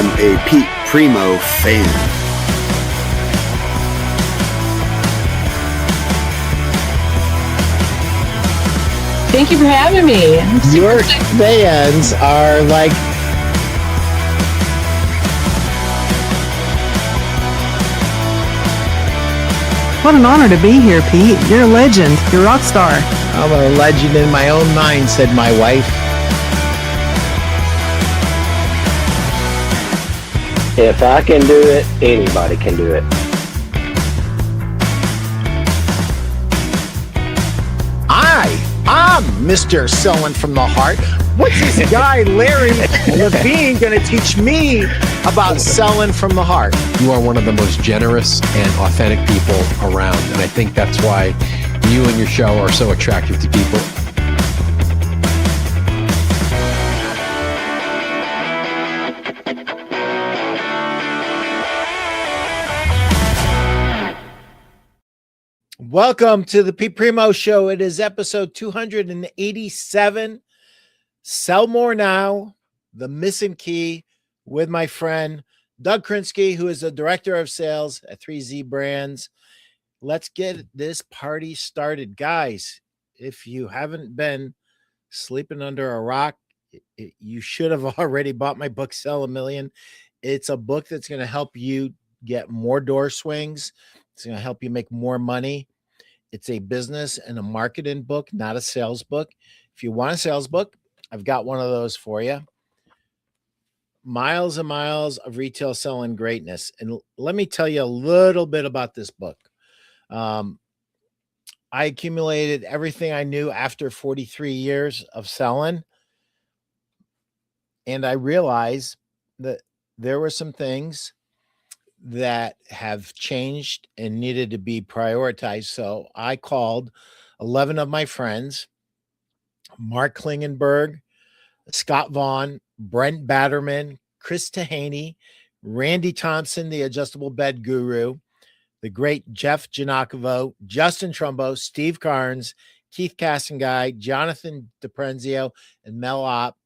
am a Pete Primeau fan. Thank you for having me. Your fans are like... What an honor to be here, Pete. You're a legend. You're a rock star. I'm a legend in my own mind, said my wife. If I can do it, anybody can do it. I'm Mr. Selling from the Heart. What's this guy, Larry Levine, going to teach me about selling from the heart? You are one of the most generous and authentic people around. And I think that's why you and your show are so attractive to people. Welcome to the Pete Primeau Show. It is episode 287. Sell More Now, the missing key, with my friend Doug Krinsky, who is the director of sales at 3Z Brands. Let's get this party started. Guys, if you haven't been sleeping under a rock, you should have already bought my book, Sell a Million. It's a book that's going to help you get more door swings. It's going to help you make more money. It's a business and a marketing book, not a sales book. If you want a sales book, I've got one of those for you. Miles and miles of retail selling greatness. And let me tell you a little bit about this book. I accumulated everything I knew after 43 years of selling. And I realized that there were some things that have changed and needed to be prioritized. So I called 11 of my friends, Mark Klingenberg, Scott Vaughn, Brent Batterman, Chris Tahaney, Randy Thompson, the adjustable bed guru, the great Jeff Giannakovo, Justin Trumbo, Steve Carnes, Keith Cassinguy, Jonathan DiPrenzio, and Mel Opp.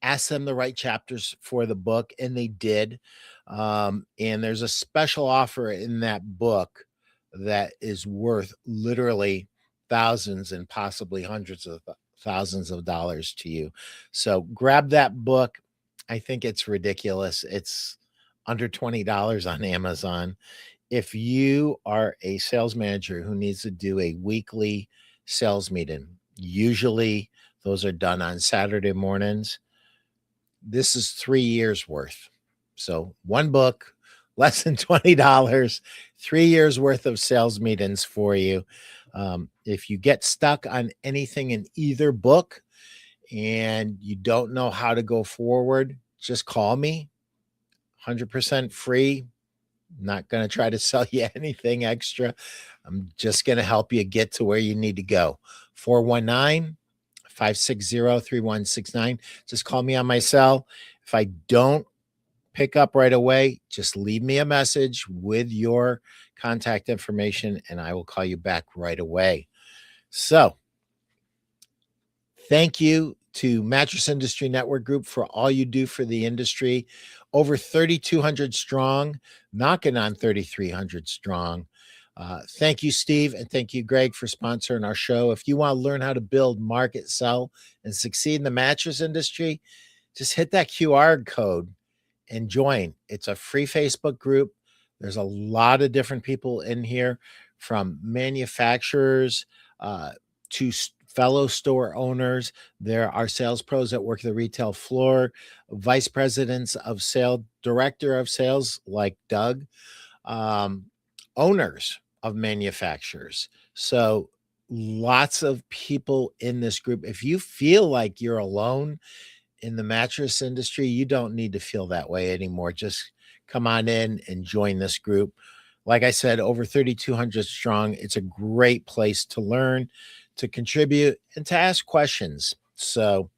Asked them the right chapters for the book, and they did. And there's a special offer in that book that is worth literally thousands and possibly hundreds of thousands of dollars to you. So grab that book. I think it's ridiculous. It's under $20 on Amazon. If you are a sales manager who needs to do a weekly sales meeting, usually those are done on Saturday mornings. This is 3 years worth. So one book, less than $20, 3 years worth of sales meetings for you. If you get stuck on anything in either book and you don't know how to go forward, just call me. 100% free. I'm not going to try to sell you anything extra. I'm just going to help you get to where you need to go. 419-560-3169. Just call me on my cell. If I don't pick up right away, just leave me a message with your contact information and I will call you back right away. So thank you to Mattress Industry Network Group for all you do for the industry. Over 3,200 strong, knocking on 3,300 strong. Thank you, Steve, and thank you, Greg, for sponsoring our show. If you want to learn how to build, market, sell, and succeed in the mattress industry, just hit that QR code and join. It's a free Facebook group. There's a lot of different people in here, from manufacturers to fellow store owners. There are sales pros that work the retail floor, vice presidents of sales, director of sales like Doug, owners of manufacturers. So lots of people in this group. If you feel like you're alone in the mattress industry, you don't need to feel that way anymore. Just come on in and join this group. Like I said, over 3,200 strong. It's a great place to learn, to contribute, and to ask questions. So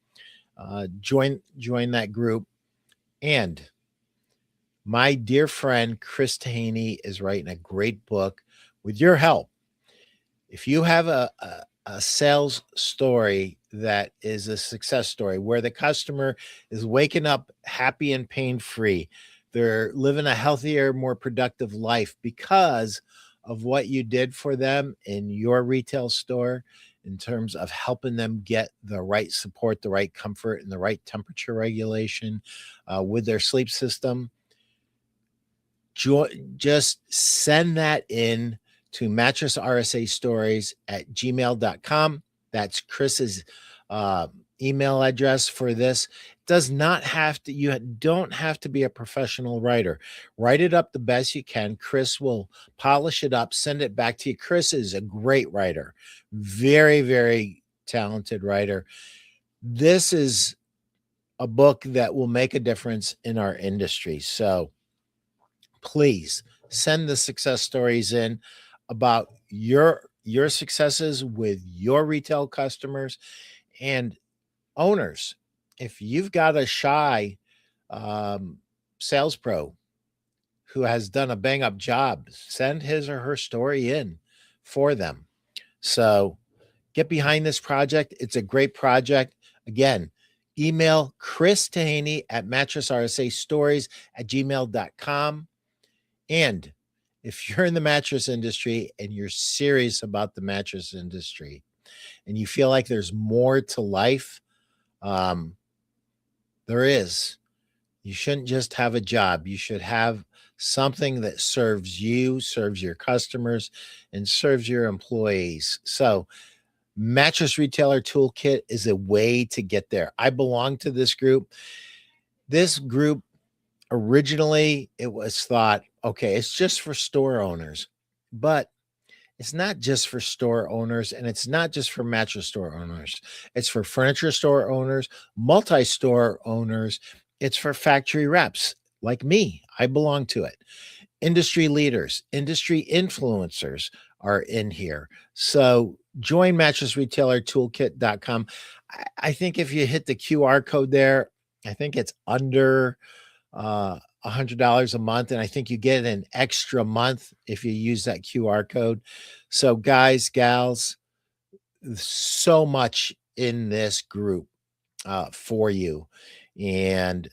join that group. And my dear friend Chris Tahaney is writing a great book with your help. If you have a a sales story that is a success story where the customer is waking up happy and pain free. They're living a healthier, more productive life because of what you did for them in your retail store in terms of helping them get the right support, the right comfort, and the right temperature regulation with their sleep system. Just send that in to mattressrsastories@gmail.com. That's Chris's email address for this. Does not have to, you don't have to be a professional writer. Write it up the best you can. Chris will polish it up, send it back to you. Chris is a great writer, very, very talented writer. This is a book that will make a difference in our industry. So please send the success stories in about your successes with your retail customers and owners. If you've got a shy sales pro who has done a bang up job, send his or her story in for them. So get behind this project. It's a great project. Again, email Chris Tahaney at mattressrsastories@gmail.com. And if you're in the mattress industry and you're serious about the mattress industry and you feel like there's more to life, there is. You shouldn't just have a job. You should have something that serves you, serves your customers, and serves your employees. So, Mattress Retailer Toolkit is a way to get there. I belong to this group. This group, originally, it was thought, okay, it's just for store owners, but it's not just for store owners, and it's not just for mattress store owners. It's for furniture store owners, multi-store owners. It's for factory reps like me. I belong to it. Industry leaders, industry influencers are in here. So join mattressretailertoolkit.com. I think if you hit the QR code there, I think it's under $100 a month, and I think you get an extra month if you use that QR code. So guys, gals, so much in this group for you, and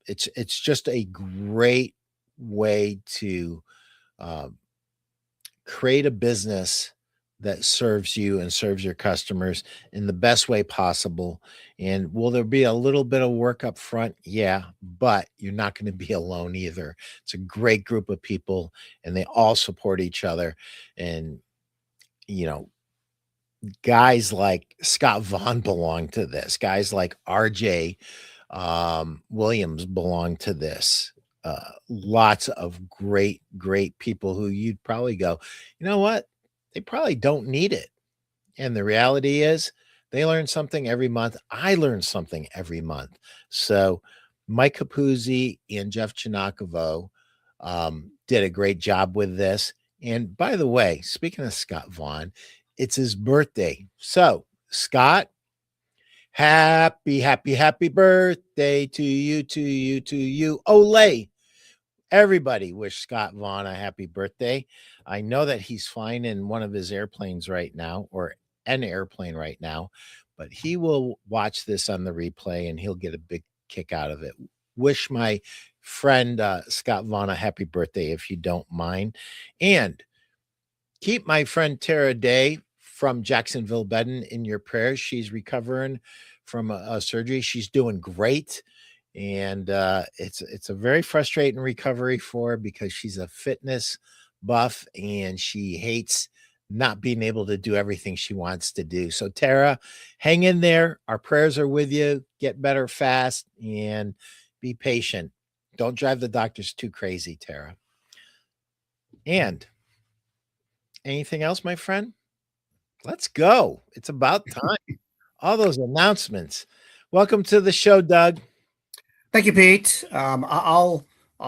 it's just a great way to create a business that serves you and serves your customers in the best way possible. And will there be a little bit of work up front? Yeah, but you're not going to be alone either. It's a great group of people and they all support each other. And, you know, guys like Scott Vaughn belong to this. Guys like RJ Williams belong to this. Lots of great people who you'd probably go, you know what? They probably don't need it. And the reality is they learn something every month. I learn something every month. So Mike Capuzzi and Jeff Chinakovo did a great job with this. And by the way, speaking of Scott Vaughn, it's his birthday. So Scott, happy birthday to you. Ole. Everybody wish Scott Vaughn a happy birthday. I know that he's flying in one of his airplanes right now, or an airplane right now, but he will watch this on the replay and he'll get a big kick out of it. Wish my friend Scott Vaughn a happy birthday if you don't mind. And keep my friend Tara Day from Jacksonville Bedden in your prayers. She's recovering from a surgery. She's doing great. And it's a very frustrating recovery for her because she's a fitness buff and she hates not being able to do everything she wants to do. So Tara, hang in there. Our prayers are with you. Get better fast and be patient. Don't drive the doctors too crazy, Tara. And anything else, my friend? Let's go. It's about time. All those announcements. Welcome to the show, Doug. Thank you, Pete. I'll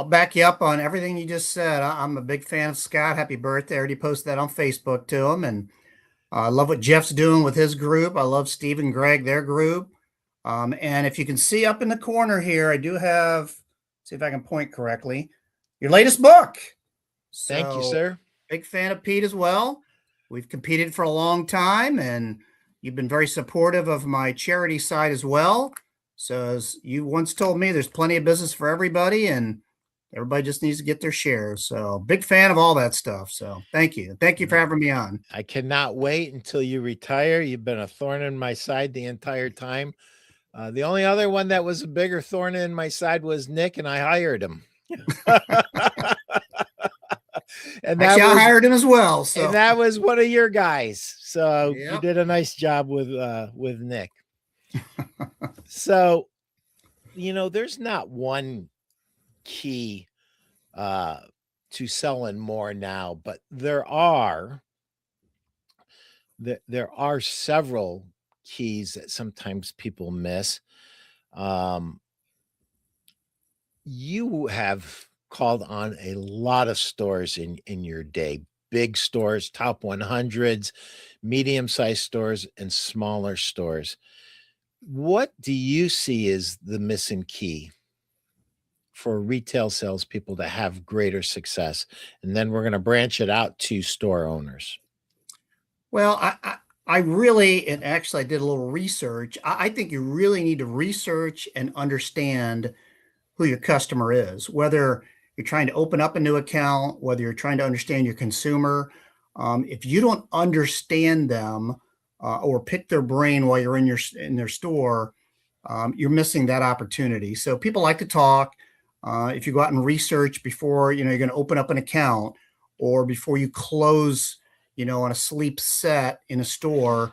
back you up on everything you just said. I'm a big fan of Scott. Happy birthday. I already posted that on Facebook to him. And I love what Jeff's doing with his group. I love Steve and Greg, their group. And if you can see up in the corner here, I do have, see if I can point correctly, your latest book. Thank you, sir. Big fan of Pete as well. We've competed for a long time, and you've been very supportive of my charity side as well. So as you once told me, there's plenty of business for everybody, and everybody just needs to get their shares. So big fan of all that stuff. So thank you. Thank you for having me on. I cannot wait until you retire. You've been a thorn in my side the entire time. The only other one that was a bigger thorn in my side was Nick, and I hired him. And Actually, I hired him as well. So and that was one of your guys. So you Yep. did a nice job with Nick. So, there's not one key to selling more now, but there are several keys that sometimes people miss. You have called on a lot of stores in your day, big stores, top 100s, medium-sized stores, and smaller stores. What do you see as the missing key for retail salespeople to have greater success? And then we're going to branch it out to store owners. Well, I really, and actually I did a little research. I think you really need to research and understand who your customer is, whether you're trying to open up a new account, whether you're trying to understand your consumer. If you don't understand them or pick their brain while you're in their store, you're missing that opportunity. So people like to talk. If you go out and research before you're going to open up an account, or before you close, on a sleep set in a store,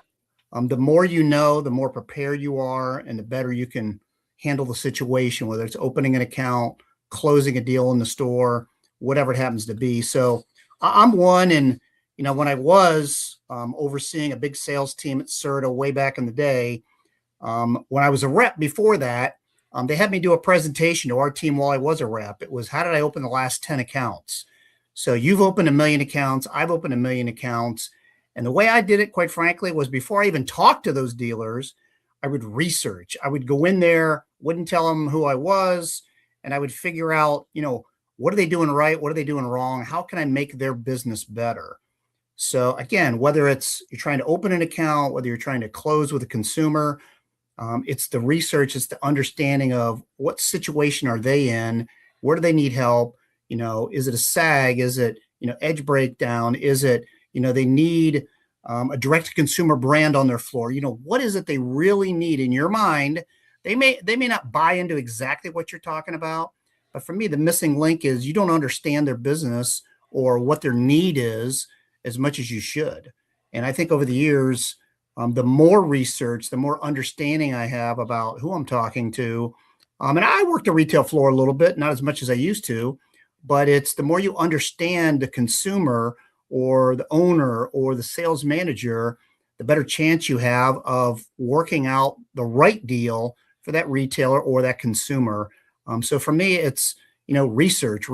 the more you know, the more prepared you are, and the better you can handle the situation, whether it's opening an account, closing a deal in the store, whatever it happens to be. So I'm one, and when I was overseeing a big sales team at Serta way back in the day, when I was a rep before that, they had me do a presentation to our team while I was a rep. It was, how did I open the last 10 accounts? So you've opened 1 million accounts. I've opened 1 million accounts. And the way I did it, quite frankly, was before I even talked to those dealers, I would research. I would go in there, wouldn't tell them who I was, and I would figure out, what are they doing right? What are they doing wrong? How can I make their business better? So again, whether it's you're trying to open an account, whether you're trying to close with a consumer, it's the research, it's the understanding of what situation are they in, where do they need help? Is it a sag? Is it, edge breakdown? Is it, they need a direct consumer brand on their floor? What is it they really need in your mind? They may not buy into exactly what you're talking about, but for me, the missing link is you don't understand their business or what their need is as much as you should. And I think over the years, the more research, the more understanding I have about who I'm talking to. And I work the retail floor a little bit, not as much as I used to, but it's the more you understand the consumer or the owner or the sales manager, the better chance you have of working out the right deal for that retailer or that consumer. So for me, it's, research,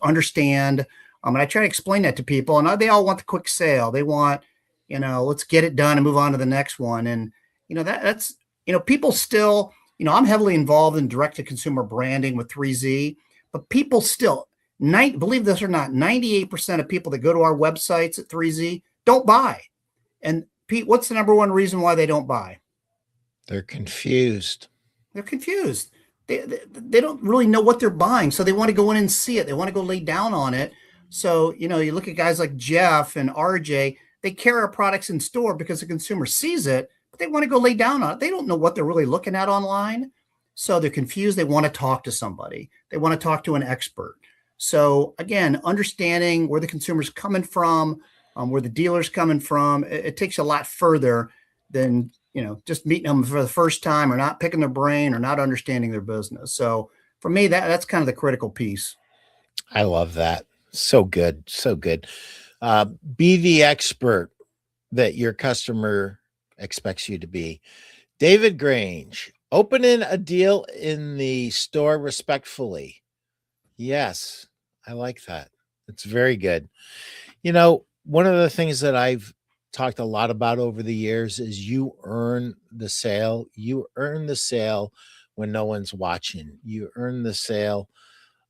understand. And I try to explain that to people, and they all want the quick sale. They want, let's get it done and move on to the next one. And, that's people still, I'm heavily involved in direct to consumer branding with 3Z, but people still, believe this or not, 98% of people that go to our websites at 3Z don't buy. And Pete, what's the number one reason why they don't buy? They're confused. They're confused. They don't really know what they're buying. So they want to go in and see it. They want to go lay down on it. So, you look at guys like Jeff and RJ, they carry our products in store because the consumer sees it, but they want to go lay down on it. They don't know what they're really looking at online. So they're confused. They want to talk to somebody. They want to talk to an expert. So again, understanding where the consumer's coming from, where the dealer's coming from, it takes a lot further than, just meeting them for the first time or not picking their brain or not understanding their business. So for me, that's kind of the critical piece. I love that. So good. So good. Be the expert that your customer expects you to be. David Grange, opening a deal in the store respectfully. Yes, I like that. It's very good. One of the things that I've talked a lot about over the years is you earn the sale. You earn the sale when no one's watching. You earn the sale.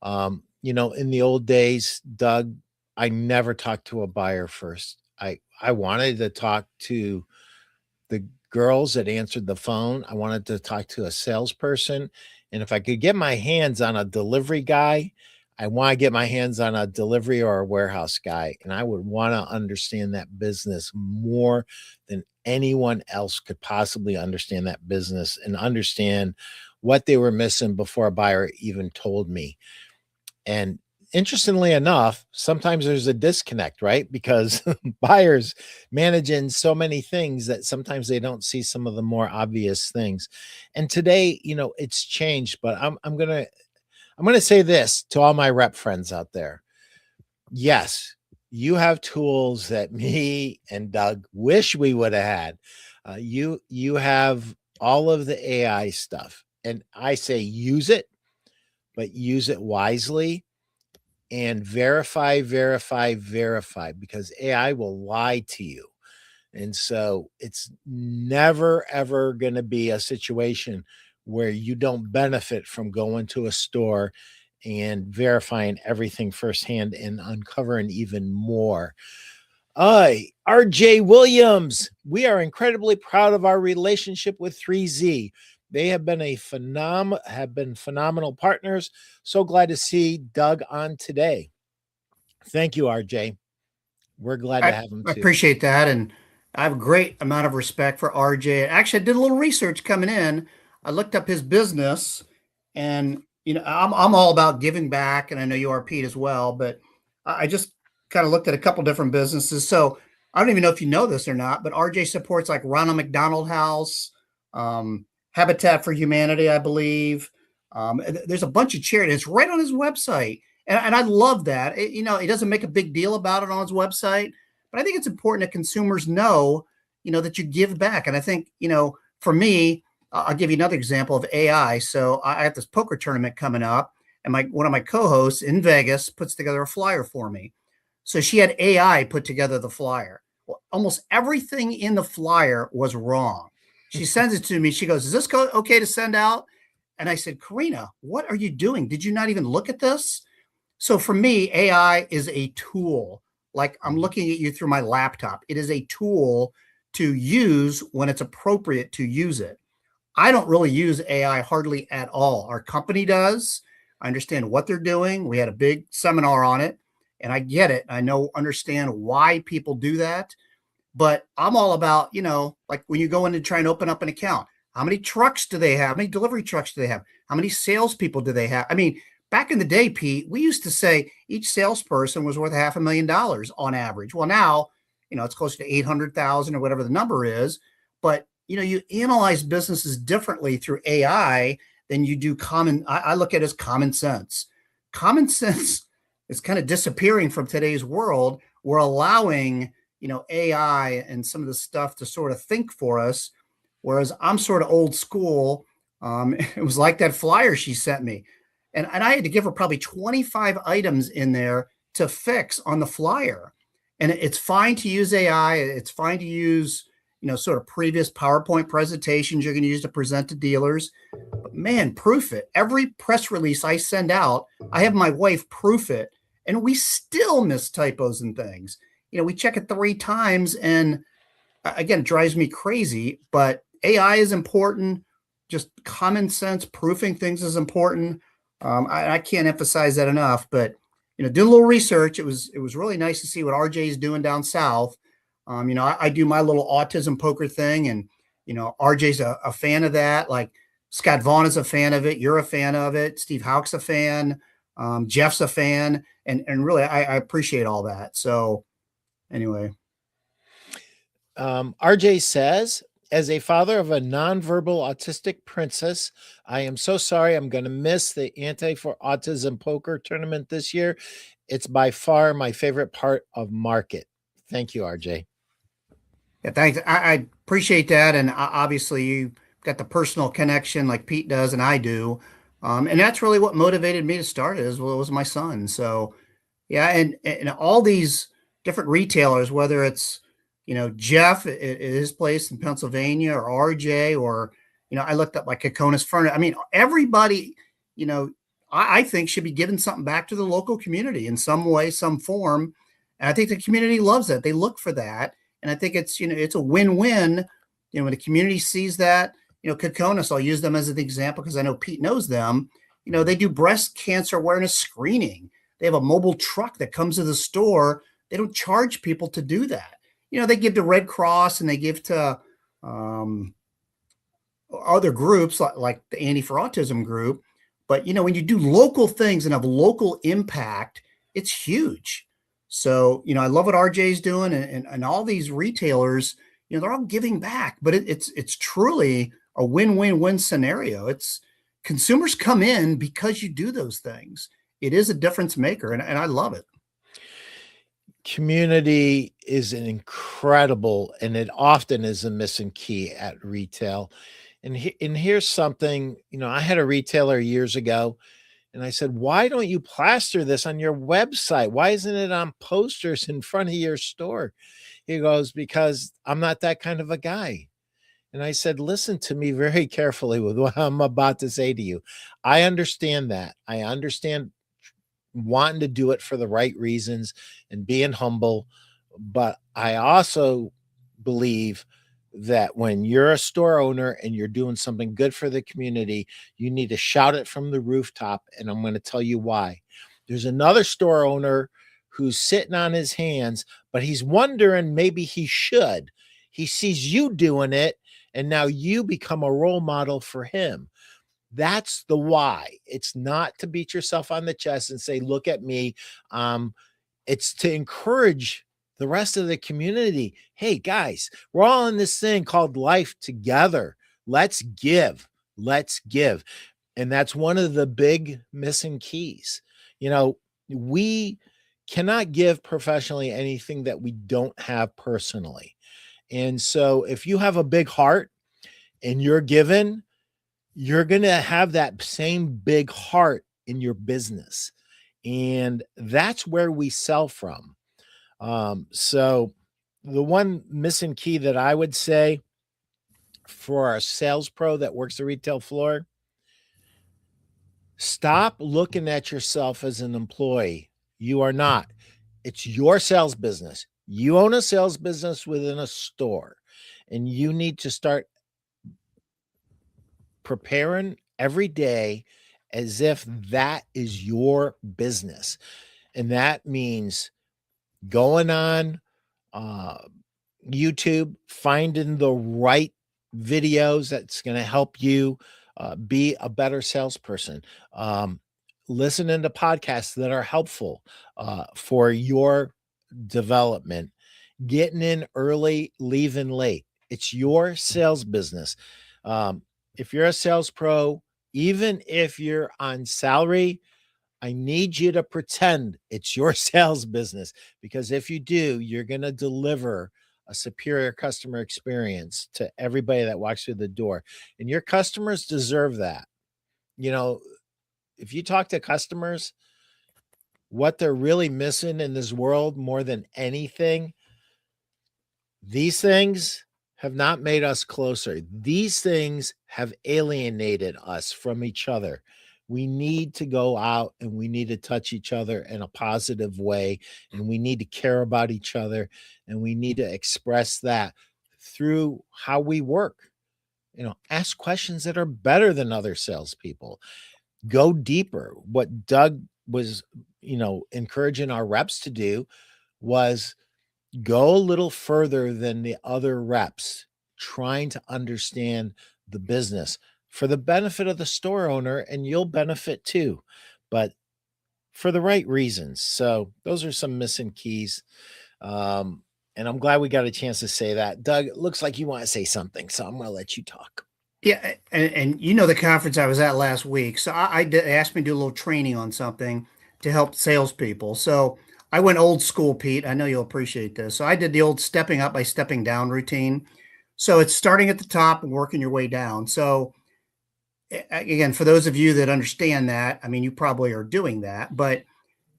In the old days, Doug, I never talked to a buyer first. I wanted to talk to the girls that answered the phone. I wanted to talk to a salesperson. And if I could get my hands on a delivery guy, I want to get my hands on a delivery or a warehouse guy. And I would want to understand that business more than anyone else could possibly understand that business and understand what they were missing before a buyer even told me. And interestingly enough, sometimes there's a disconnect, right? Because buyers managing so many things that sometimes they don't see some of the more obvious things. And today, it's changed, but I'm gonna say this to all my rep friends out there. Yes, you have tools that me and Doug wish we would have had. You have all of the AI stuff, and I say use it, but use it wisely and verify, because AI will lie to you. And so it's never, ever going to be a situation where you don't benefit from going to a store and verifying everything firsthand and uncovering even more. RJ Williams, we are incredibly proud of our relationship with 3Z. They have been phenomenal partners. So glad to see Doug on today. Thank you, RJ. We're glad to have him too. I appreciate that. And I have a great amount of respect for RJ. Actually, I did a little research coming in. I looked up his business, and I'm all about giving back, and I know you are, Pete, as well. But I just kind of looked at a couple different businesses. So I don't even know if you know this or not, but RJ supports like Ronald McDonald House, Habitat for Humanity, I believe. There's a bunch of charities. It's right on his website. And I love that. He doesn't make a big deal about it on his website, but I think it's important that consumers know, that you give back. And I think, for me, I'll give you another example of AI. So I have this poker tournament coming up, and one of my co-hosts in Vegas puts together a flyer for me. So she had AI put together the flyer. Well, almost everything in the flyer was wrong. She sends it to me. She goes, "Is this okay to send out?" And I said, "Karina, what are you doing? Did you not even look at this?" So for me, AI is a tool. Like I'm looking at you through my laptop. It is a tool to use when it's appropriate to use it. I don't really use AI hardly at all. Our company does. I understand what they're doing. We had a big seminar on it, and I get it. I understand why people do that. But I'm all about, like when you go in to try and open up an account, how many trucks do they have? How many delivery trucks do they have? How many salespeople do they have? I mean, back in the day, Pete, we used to say each salesperson was worth $500,000 on average. Well, now, it's closer to 800,000 or whatever the number is. But, you analyze businesses differently through AI than you do I look at it as common sense. Common sense is kind of disappearing from today's world. We're allowing AI and some of the stuff to sort of think for us. Whereas I'm sort of old school. It was like that flyer she sent me. And I had to give her probably 25 items in there to fix on the flyer. And it's fine to use AI. It's fine to use, sort of previous PowerPoint presentations you're going to use to present to dealers. But man, proof it. Every press release I send out, I have my wife proof it. And we still miss typos and things. We check it 3 times, and again, it drives me crazy, but AI is important. Just common sense proofing things is important. I can't emphasize that enough, but, do a little research. It was really nice to see what RJ is doing down south. I do my little autism poker thing, and, RJ's a fan of that. Like Scott Vaughn is a fan of it. You're a fan of it. Steve Houck's a fan. Jeff's a fan. And really, I appreciate all that. So, anyway, RJ says, as a father of a nonverbal autistic princess, I am so sorry I'm going to miss the Anti for Autism Poker Tournament this year. It's by far my favorite part of market. Thank you, RJ. Yeah, thanks. I appreciate that. And obviously you got the personal connection like Pete does and I do. And that's really what motivated me to start it, was my son. So yeah, and all these different retailers, whether it's, Jeff at his place in Pennsylvania, or RJ, or, I looked up like Kokonis Furniture. I mean, everybody, I think should be giving something back to the local community in some way, some form. And I think the community loves that. They look for that. And I think it's, it's a win-win. When the community sees that, Kokonis, I'll use them as an example because I know Pete knows them. They do breast cancer awareness screening. They have a mobile truck that comes to the store. They don't charge people to do that. They give to Red Cross and they give to other groups like the Andy for Autism group. But, when you do local things and have local impact, it's huge. So, I love what RJ's doing and all these retailers, they're all giving back, but it's truly a win-win-win scenario. It's consumers come in because you do those things. It is a difference maker, and I love it. Community is an incredible, and it often is a missing key at retail. And here's something, I had a retailer years ago, and I said, why don't you plaster this on your website? Why isn't it on posters in front of your store? He goes, because I'm not that kind of a guy. And I said, listen to me very carefully with what I'm about to say to you. I understand that. I understand wanting to do it for the right reasons and being humble. But I also believe that when you're a store owner and you're doing something good for the community, you need to shout it from the rooftop. And I'm going to tell you why. There's another store owner who's sitting on his hands, but he's wondering maybe he should. He sees you doing it, and now you become a role model for him. That's the why. It's not to beat yourself on the chest and say, look at me. It's to encourage the rest of the community. Hey, guys, we're all in this thing called life together. Let's give. Let's give. And that's one of the big missing keys. We cannot give professionally anything that we don't have personally. And so if you have a big heart and you're given, you're going to have that same big heart in your business. And that's where we sell from. So the one missing key that I would say for our sales pro that works the retail floor, stop looking at yourself as an employee. You are not. It's your sales business. You own a sales business within a store, and you need to start preparing every day as if that is your business. And that means going on YouTube, finding the right videos that's going to help you be a better salesperson. Listening to podcasts that are helpful for your development, getting in early, leaving late. It's your sales business. If you're a sales pro, even if you're on salary, I need you to pretend it's your sales business, because if you do, you're going to deliver a superior customer experience to everybody that walks through the door. And your customers deserve that. If you talk to customers, what they're really missing in this world more than anything, these things have not made us closer. These things have alienated us from each other. We need to go out and we need to touch each other in a positive way, and we need to care about each other, and we need to express that through how we work. Ask questions that are better than other salespeople. Go deeper. What Doug was, encouraging our reps to do was go a little further than the other reps, trying to understand the business for the benefit of the store owner, and you'll benefit too, but for the right reasons. So those are some missing keys. And I'm glad we got a chance to say that. Doug, it looks like you want to say something, so I'm going to let you talk. Yeah, and the conference I was at last week, so they asked me to do a little training on something to help salespeople. So I went old school, Pete. I know you'll appreciate this. So I did the old stepping up by stepping down routine. So it's starting at the top and working your way down. So again, for those of you that understand that, you probably are doing that, but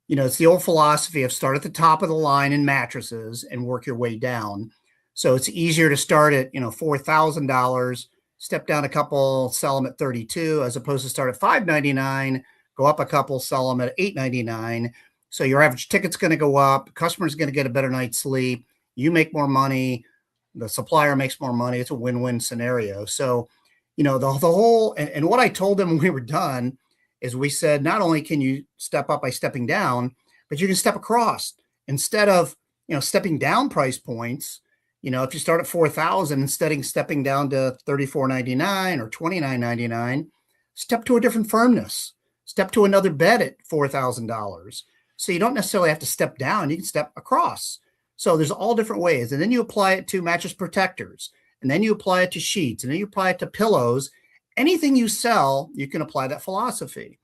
it's the old philosophy of start at the top of the line in mattresses and work your way down. So it's easier to start at, $4,000, step down a couple, sell them at $32, as opposed to start at $599, go up a couple, sell them at $899. So your average ticket's going to go up. Customer's going to get a better night's sleep. You make more money. The supplier makes more money. It's a win-win scenario. So, the whole, and what I told them when we were done is we said, not only can you step up by stepping down, but you can step across. Instead of, stepping down price points, if you start at 4,000, instead of stepping down to $34.99 or $29.99, step to a different firmness, step to another bed at $4,000. So you don't necessarily have to step down. You can step across. So there's all different ways. And then you apply it to mattress protectors, and then you apply it to sheets, and then you apply it to pillows. Anything you sell, you can apply that philosophy.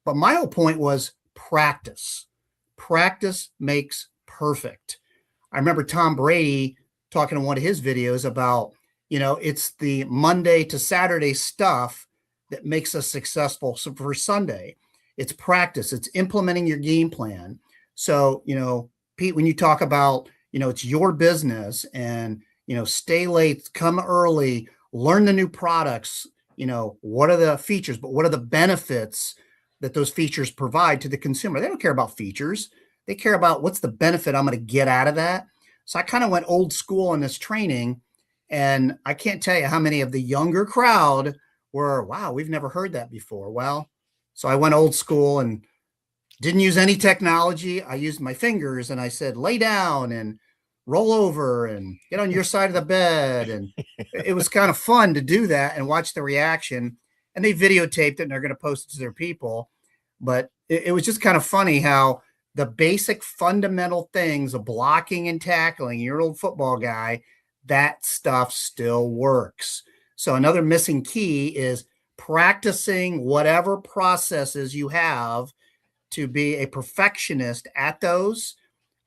But my whole point was practice. Practice makes perfect. I remember Tom Brady talking in one of his videos about, it's the Monday to Saturday stuff that makes us successful. So for Sunday, it's practice. It's implementing your game plan. So, Pete, when you talk about, it's your business and, stay late, come early, learn the new products, what are the features, but what are the benefits that those features provide to the consumer? They don't care about features. They care about what's the benefit I'm going to get out of that. So I kind of went old school in this training, and I can't tell you how many of the younger crowd were, wow, we've never heard that before. Well, so I went old school and didn't use any technology. I used my fingers, and I said, lay down and roll over and get on your side of the bed. And it was kind of fun to do that and watch the reaction. And they videotaped it and they're going to post it to their people. But it was just kind of funny how the basic fundamental things of blocking and tackling, you're an old football guy, that stuff still works. So another missing key is practicing whatever processes you have to be a perfectionist at those.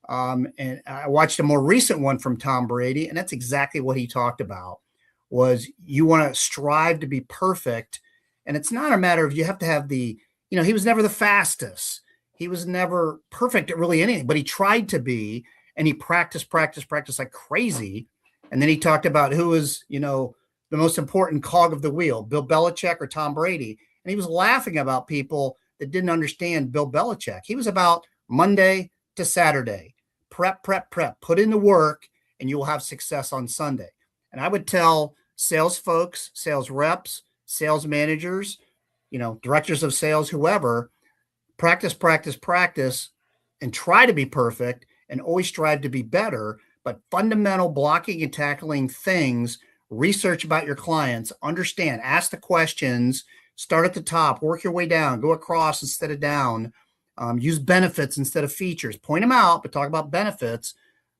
And I watched a more recent one from Tom Brady, and that's exactly what he talked about, was you want to strive to be perfect. And it's not a matter of you have to have the, he was never the fastest. He was never perfect at really anything, but he tried to be, and he practiced like crazy. And then he talked about who was, the most important cog of the wheel, Bill Belichick or Tom Brady. And he was laughing about people that didn't understand Bill Belichick. He was about Monday to Saturday, prep, put in the work, and you will have success on Sunday. And I would tell sales folks, sales reps, sales managers, directors of sales, whoever, practice, and try to be perfect and always strive to be better. But fundamental blocking and tackling things, research about your clients, understand, ask the questions, start at the top, work your way down, go across instead of down, use benefits instead of features, point them out, but talk about benefits.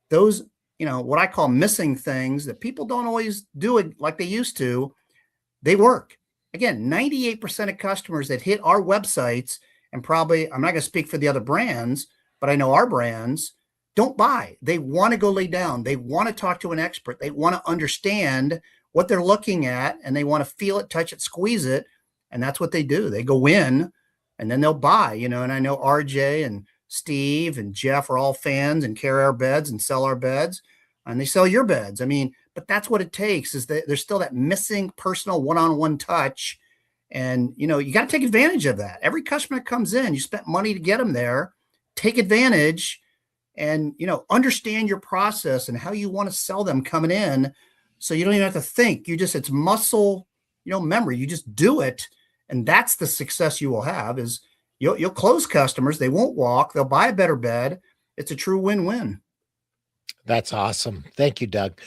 Those, what I call missing things that people don't always do it like they used to, they work. Again, 98% of customers that hit our websites, and probably, I'm not going to speak for the other brands, but I know our brands, don't buy. They want to go lay down. They want to talk to an expert. They want to understand what they're looking at, and they want to feel it, touch it, squeeze it. And that's what they do. They go in and then they'll buy, and I know RJ and Steve and Jeff are all fans and carry our beds and sell our beds, and they sell your beds. I mean, but that's what it takes, is that there's still that missing personal one-on-one touch. And, you got to take advantage of that. Every customer that comes in, you spent money to get them there, take advantage and, understand your process and how you want to sell them coming in. So you don't even have to think. It's muscle, memory. You just do it. And that's the success you will have, is you'll close customers. They won't walk. They'll buy a better bed. It's a true win-win. That's awesome. Thank you, Doug.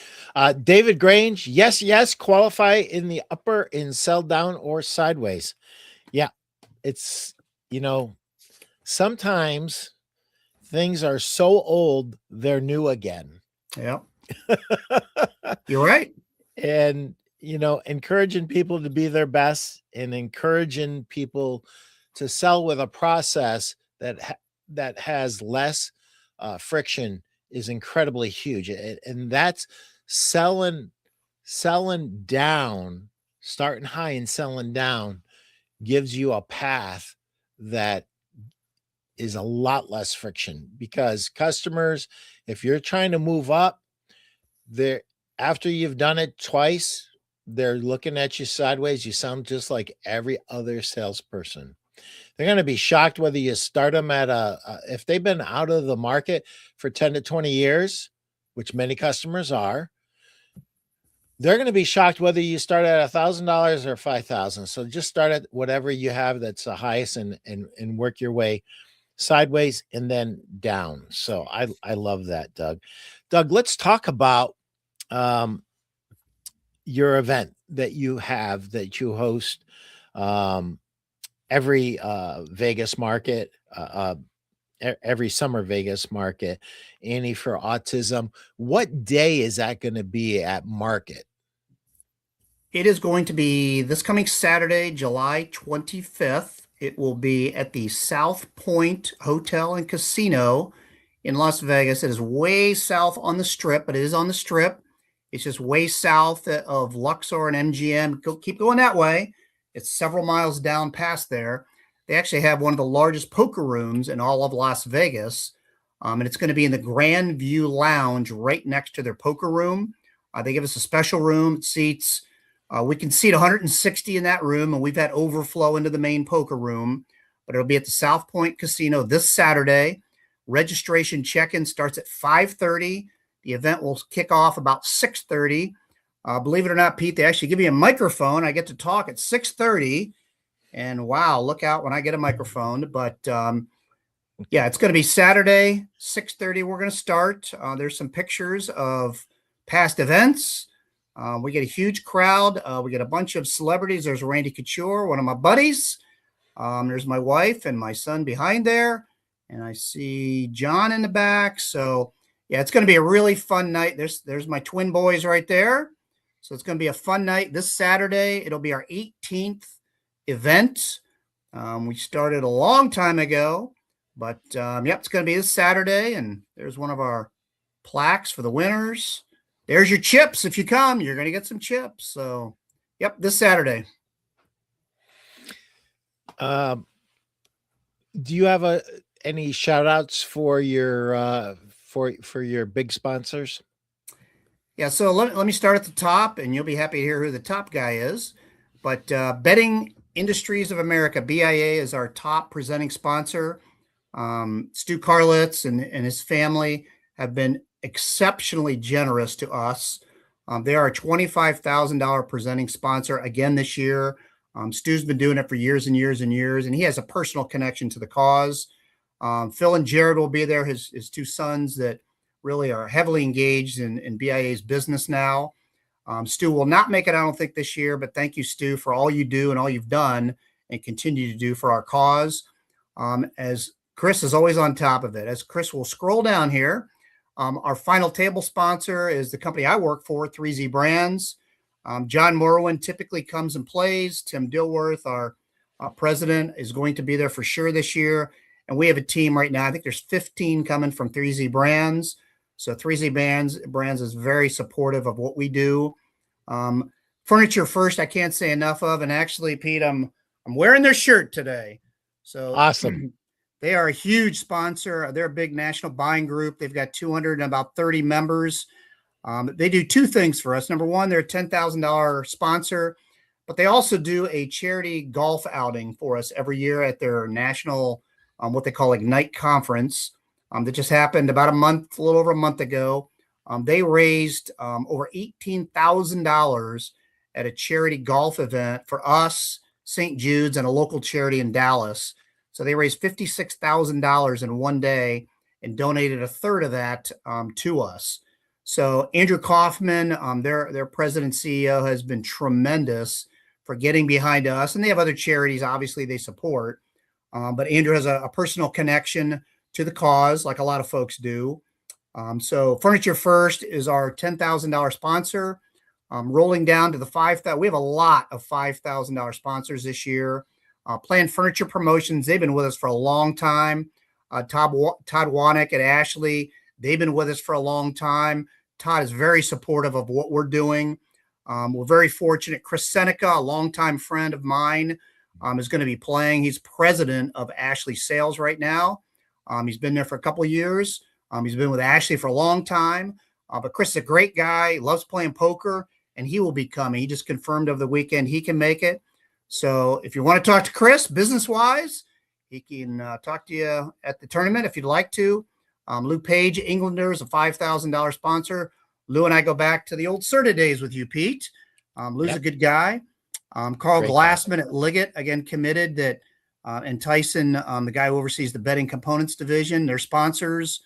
David Grange, yes, qualify in the upper in sell down or sideways. Yeah, it's, sometimes things are so old, they're new again. Yeah, you're right. And, encouraging people to be their best and encouraging people to sell with a process that has less friction is incredibly huge. And that's selling down, starting high and selling down gives you a path that is a lot less friction, because customers, if you're trying to move up there, after you've done it twice, they're looking at you sideways. You sound just like every other salesperson. They're going to be shocked whether you start them at if they've been out of the market for 10 to 20 years, which many customers are. They're going to be shocked whether you start at $1,000 or $5,000. So just start at whatever you have that's the highest and work your way sideways and then down. So I love that, Doug. Doug, let's talk about your event that you have, that you host every Vegas market, every summer Vegas market, Annie for Autism. What day is that going to be at market? It is going to be this coming Saturday, July 25th. It will be at the South Point Hotel and Casino in Las Vegas. It is way south on the Strip, but it is on the Strip. It's just way south of Luxor and MGM. Keep going that way. It's several miles down past there. They actually have one of the largest poker rooms in all of Las Vegas. And it's going to be in the Grand View Lounge right next to their poker room. They give us a special room. It seats, we can seat 160 in that room, and we've had overflow into the main poker room. But it'll be at the South Point Casino this Saturday. Registration check-in starts at 5:30. The event will kick off about 6:30. Believe it or not, Pete, they actually give me a microphone. I get to talk at 6:30. And wow, look out when I get a microphone. But yeah, it's going to be Saturday, 6:30. We're going to start. There's some pictures of past events. We get a huge crowd. We get a bunch of celebrities. There's Randy Couture, one of my buddies. There's my wife and my son behind there. And I see John in the back. So yeah, it's going to be a really fun night. There's my twin boys right there. So it's going to be a fun night this Saturday. It'll be our 18th event. We started a long time ago, but yep, it's going to be this Saturday. And there's one of our plaques for the winners. There's your chips. If you come, you're going to get some chips. So yep, this Saturday. Do you have any shout outs for your for your big sponsors? Yeah, so let me start at the top, and you'll be happy to hear who the top guy is. But Betting Industries of America, BIA, is our top presenting sponsor. Stu Carlitz and his family have been exceptionally generous to us. They are a $25,000 presenting sponsor again this year. Stu's been doing it for years and years and years, and he has a personal connection to the cause. Phil and Jared will be there, his two sons that really are heavily engaged in BIA's business now. Stu will not make it, I don't think, this year, but thank you, Stu, for all you do and all you've done and continue to do for our cause. As Chris is always on top of it. As Chris will scroll down here, our final table sponsor is the company I work for, 3Z Brands. John Morwin typically comes and plays. Tim Dilworth, our president, is going to be there for sure this year. And we have a team right now. I think there's 15 coming from 3Z Brands. So 3Z Brands is very supportive of what we do. Furniture First, I can't say enough of. And actually, Pete, I'm wearing their shirt today. So Awesome. They are a huge sponsor. They're a big national buying group. They've got 230 members. They do two things for us. Number one, they're a $10,000 sponsor, but they also do a charity golf outing for us every year at their national, what they call Ignite conference. That just happened about a little over a month ago. They raised over $18,000 at a charity golf event for us, St. Jude's, and a local charity in Dallas. So they raised $56,000 in one day and donated a third of that to us. So Andrew Kaufman, their president CEO, has been tremendous for getting behind us. And they have other charities, obviously, they support. But Andrew has a personal connection to the cause, like a lot of folks do. So Furniture First is our $10,000 sponsor. Rolling down to the $5,000. We have a lot of $5,000 sponsors this year. Planned Furniture Promotions, they've been with us for a long time. Todd Wanick at Ashley, they've been with us for a long time. Todd is very supportive of what we're doing. We're very fortunate. Chris Seneca, a longtime friend of mine, is going to be playing. He's president of Ashley Sales right now. He's been there for a couple of years. He's been with Ashley for a long time. But Chris is a great guy, loves playing poker, and he will be coming. He just confirmed over the weekend he can make it. So if you want to talk to Chris business-wise, He can talk to you at the tournament if you'd like to. Lou Page, Englander, is a $5,000 sponsor. Lou and I go back to the old Serta days with you, Pete. Lou's a good guy. Carl Great Glassman at Liggett, again, committed that, and Tyson, the guy who oversees the bedding components division, they're sponsors.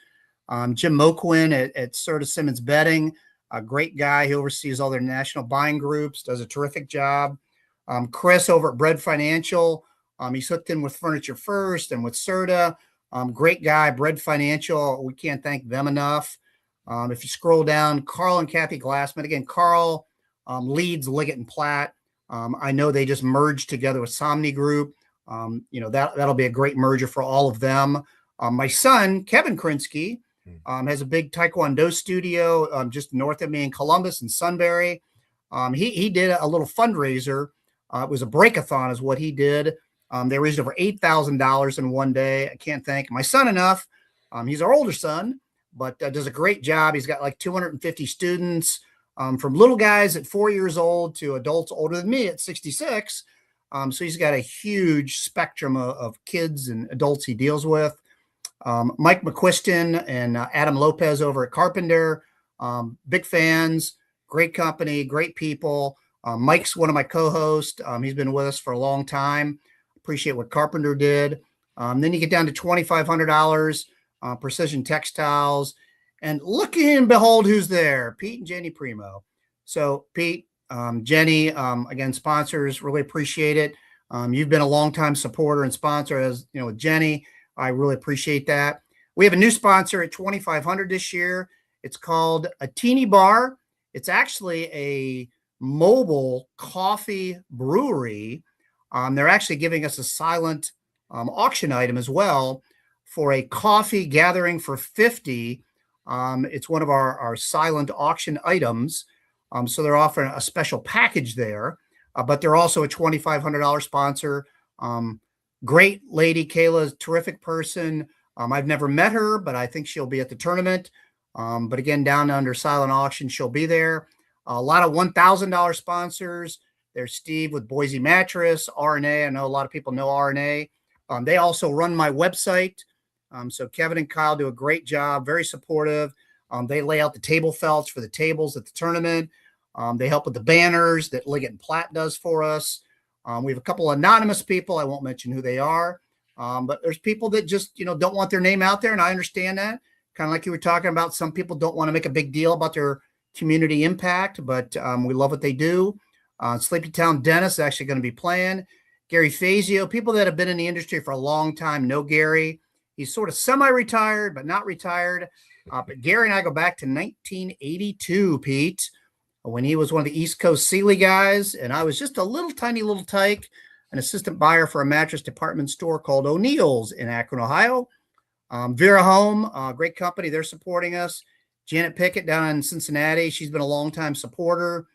Jim Moquin at Serta Simmons Bedding, a great guy. He oversees all their national buying groups, does a terrific job. Chris over at Bread Financial, he's hooked in with Furniture First and with Serta. Great guy, Bread Financial. We can't thank them enough. If you scroll down, Carl and Kathy Glassman. Again, Carl leads Liggett and Platt. I know they just merged together with Somni Group. That'll be a great merger for all of them. My son, Kevin Krinsky, has a big Taekwondo studio just north of me in Columbus and Sunbury. He did a little fundraiser. It was a breakathon is what he did. They raised over $8,000 in one day. I can't thank my son enough. He's our older son, but does a great job. He's got like 250 students, from little guys at 4 years old to adults older than me at 66. So he's got a huge spectrum of kids and adults he deals with. Mike McQuiston and Adam Lopez over at Carpenter, big fans, great company, great people. Mike's one of my co-hosts. He's been with us for a long time. Appreciate what Carpenter did. Then you get down to $2,500, Precision Textiles. And look and behold who's there, Pete and Jenny Primeau. So Pete, Jenny, again, sponsors, really appreciate it. You've been a longtime supporter and sponsor, as you know, with Jenny. I really appreciate that. We have a new sponsor at $2,500 this year. It's called a Teeny Bar. It's actually a mobile coffee brewery. They're actually giving us a silent auction item as well for a coffee gathering for 50. It's one of our silent auction items. So they're offering a special package there, but they're also a $2,500 sponsor. Great lady, Kayla's terrific person. I've never met her, but I think she'll be at the tournament. But again, down under silent auction, she'll be there. A lot of $1,000 sponsors. There's Steve with Boise Mattress, RNA. I know a lot of people know RNA. They also run my website. So Kevin and Kyle do a great job, very supportive. They lay out the table felts for the tables at the tournament. They help with the banners that Liggett and Platt does for us. We have a couple anonymous people. I won't mention who they are, but there's people that just, don't want their name out there. And I understand that. Kind of like you were talking about, some people don't want to make a big deal about their community impact, but we love what they do. Sleepy Town Dennis is actually going to be playing. Gary Fazio, people that have been in the industry for a long time know Gary. He's sort of semi-retired, but not retired. But Gary and I go back to 1982, Pete, when he was one of the East Coast Sealy guys, and I was just a tiny little tyke, an assistant buyer for a mattress department store called O'Neill's in Akron, Ohio. Vera Home, great company. They're supporting us. Janet Pickett down in Cincinnati. She's been a longtime supporter.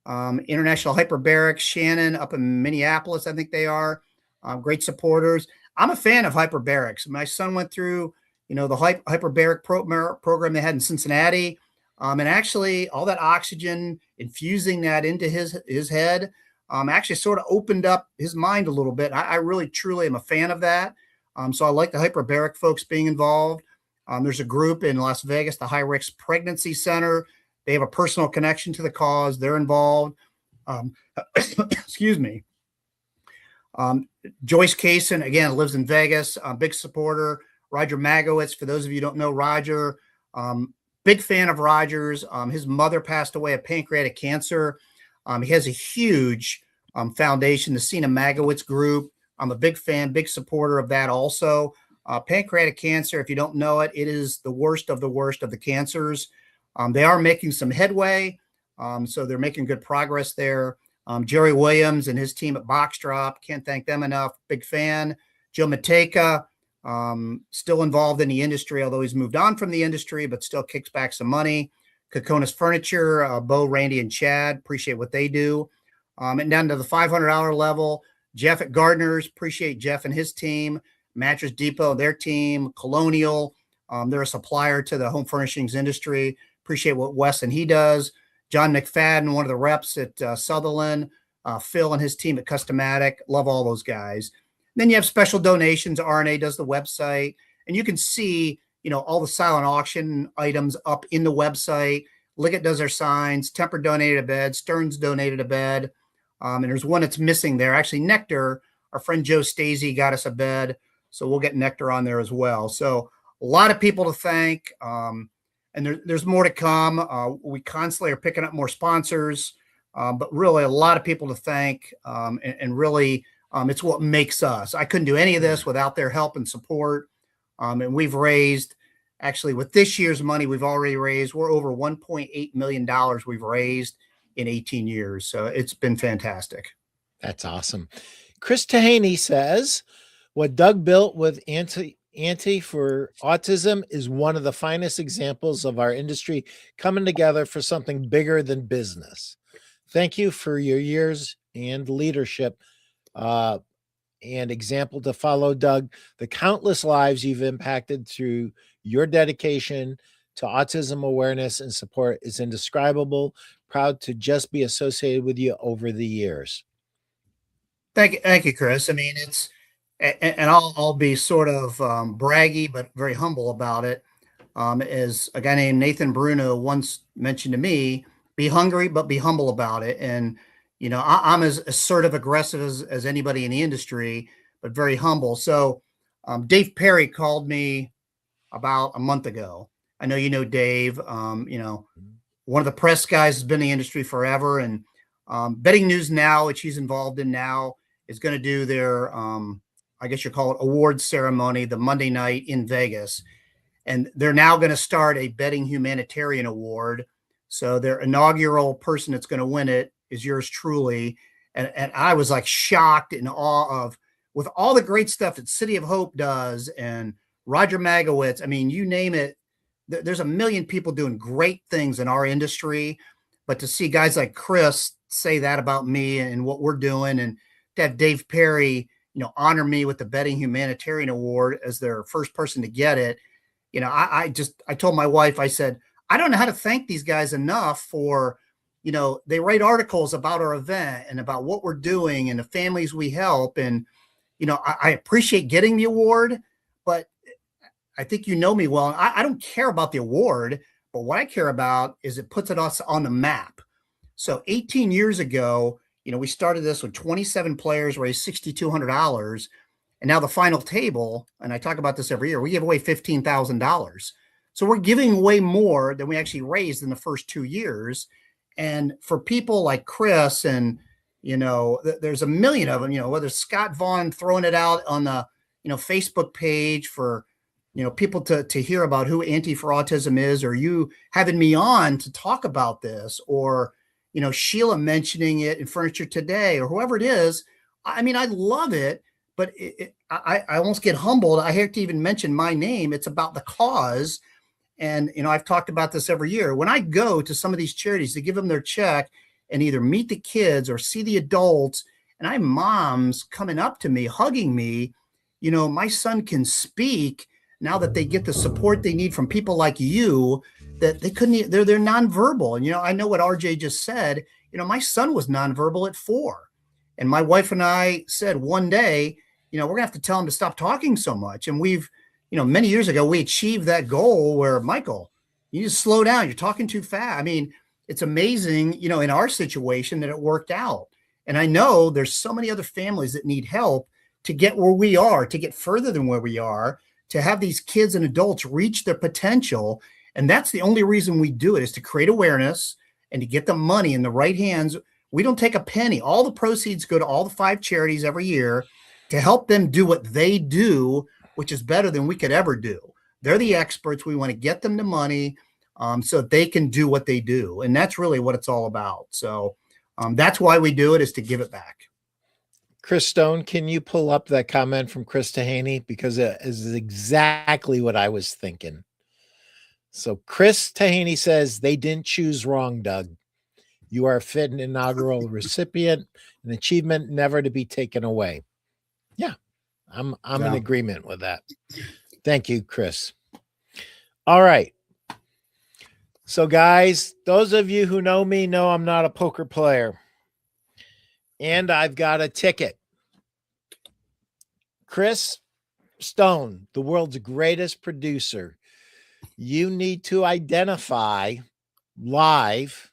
International Hyperbarics, Shannon up in Minneapolis, I think they are. Great supporters. I'm a fan of hyperbarics. My son went through, the hyperbaric program they had in Cincinnati. And actually all that oxygen, infusing that into his head, actually sort of opened up his mind a little bit. I really, truly am a fan of that. So I like the hyperbaric folks being involved. There's a group in Las Vegas, the High Risk Pregnancy Center. They have a personal connection to the cause. They're involved. Excuse me. Joyce Kaysen, again, lives in Vegas, big supporter. Roger Magowitz, for those of you who don't know Roger, big fan of Roger's. His mother passed away of pancreatic cancer. He has a huge foundation, the Sina Magowitz Group. I'm a big fan, big supporter of that also. Pancreatic cancer, if you don't know it, it is the worst of the cancers. They are making some headway, so they're making good progress there. Jerry Williams and his team at Box Drop, can't thank them enough. Big fan. Joe Mateka, still involved in the industry, although he's moved on from the industry, but still kicks back some money. Kokonis Furniture, Bo, Randy, and Chad, appreciate what they do. And down to the $500 level, Jeff at Gardner's, appreciate Jeff and his team. Mattress Depot, their team. Colonial, they're a supplier to the home furnishings industry. Appreciate what Wes and he does. John McFadden, one of the reps at Sutherland, Phil and his team at Customatic. Love all those guys. Then you have special donations. RNA does the website, and you can see, all the silent auction items up in the website. Liggett does their signs. Temper donated a bed. Stearns donated a bed. And there's one that's missing there. Actually, Nectar, our friend Joe Stacey got us a bed. So we'll get Nectar on there as well. So a lot of people to thank. And there's more to come. We constantly are picking up more sponsors, but really a lot of people to thank. And really, it's what makes us. I couldn't do any of this without their help and support. And we've raised, actually, with this year's money, we're over $1.8 million we've raised in 18 years. So it's been fantastic. That's awesome. Chris Tahaney says, what Doug built with Auntie for Autism is one of the finest examples of our industry coming together for something bigger than business. Thank you for your years and leadership and example to follow, Doug. The countless lives you've impacted through your dedication to autism awareness and support is indescribable. Proud to just be associated with you over the years. Thank you, Chris. I mean, and I'll be sort of braggy, but very humble about it. As a guy named Nathan Bruno once mentioned to me, be hungry, but be humble about it. And I'm as assertive, aggressive as anybody in the industry, but very humble. So Dave Perry called me about a month ago. I know you know Dave. One of the press guys has been in the industry forever. And Betting News Now, which he's involved in now, is going to do their, I guess you call it, awards ceremony the Monday night in Vegas. And they're now going to start a Betting Humanitarian Award. So their inaugural person that's going to win it is yours truly. And I was like shocked in awe of, with all the great stuff that City of Hope does and Roger Magowitz, I mean, you name it, there's a million people doing great things in our industry. But to see guys like Chris say that about me and what we're doing, and to have Dave Perry, honor me with the Betting Humanitarian Award as their first person to get it. I told my wife, I said, I don't know how to thank these guys enough for, they write articles about our event and about what we're doing and the families we help. And, I appreciate getting the award, but I think you know me well. I don't care about the award, but what I care about is it puts us on the map. So 18 years ago, we started this with 27 players, raised $6,200. And now the final table, and I talk about this every year, we give away $15,000. So we're giving away more than we actually raised in the first 2 years. And for people like Chris and, there's a million of them, whether Scott Vaughn throwing it out on the, Facebook page for, people to hear about who Auntie for Autism is, or you having me on to talk about this, or, Sheila mentioning it in Furniture Today, or whoever it is. I mean, I love it, but I almost get humbled. I hate to even mention my name. It's about the cause. And, I've talked about this every year. When I go to some of these charities to give them their check and either meet the kids or see the adults, and I have moms coming up to me, hugging me, my son can speak now that they get the support they need from people like you, that they couldn't, they're nonverbal. And, I know what RJ just said, my son was nonverbal at 4. And my wife and I said one day, we're gonna have to tell him to stop talking so much. And we've, many years ago, we achieved that goal where, Michael, you just slow down. You're talking too fast. I mean, it's amazing, in our situation that it worked out. And I know there's so many other families that need help to get where we are, to get further than where we are, to have these kids and adults reach their potential. And that's the only reason we do it, is to create awareness and to get the money in the right hands. We don't take a penny. All the proceeds go to all the 5 charities every year to help them do what they do, which is better than we could ever do. They're the experts. We want to get them the money so that they can do what they do. And that's really what it's all about. So that's why we do it, is to give it back. Chris Stone, can you pull up that comment from Chris Tahaney? Because it is exactly what I was thinking. So Chris Tahaney says, they didn't choose wrong, Doug. You are a fit and inaugural recipient, an achievement never to be taken away. Yeah, I'm in agreement with that. Thank you, Chris. All right. So guys, those of you who know me know I'm not a poker player. And I've got a ticket. Chris Stone, the world's greatest producer, you need to identify live